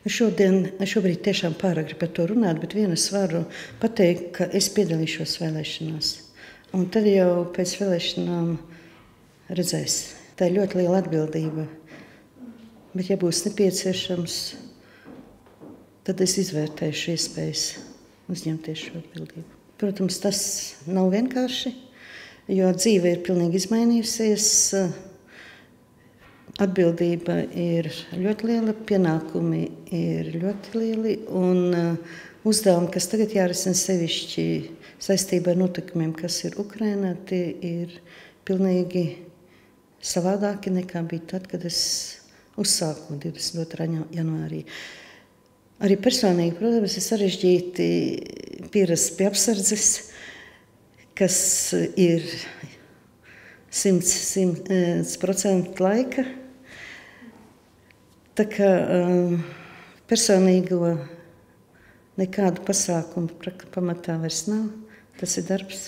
Šobrīd tiešām pāragri par to runāt, bet vienu es varu pateikt, ka es piedalīšos vēlēšanās. Un tad jau pēc vēlēšanām redzēs. Tā ir ļoti liela atbildība. Bet ja būs nepieciešams, tad es izvērtēšu iespējas uzņemties šo atbildību. Protams, tas nav vienkārši, jo dzīve ir pilnīgi izmainījusies. Atbildība ir ļoti liela, pienākumi ir ļoti lieli, un uzdevumi, kas tagad jārisina sevišķi saistībā ar notikumiem, kas ir Ukrainā, tie ir pilnīgi savādāki nekā bija tad, kad es uzsāku 22. janvārī. Arī personīgi, protams, ir sarežģīti pierast pie apsardzes, kas ir 100% laika. Tā kā personīgo nekādu pasākumu pamatā vairs nav, tas ir darbs.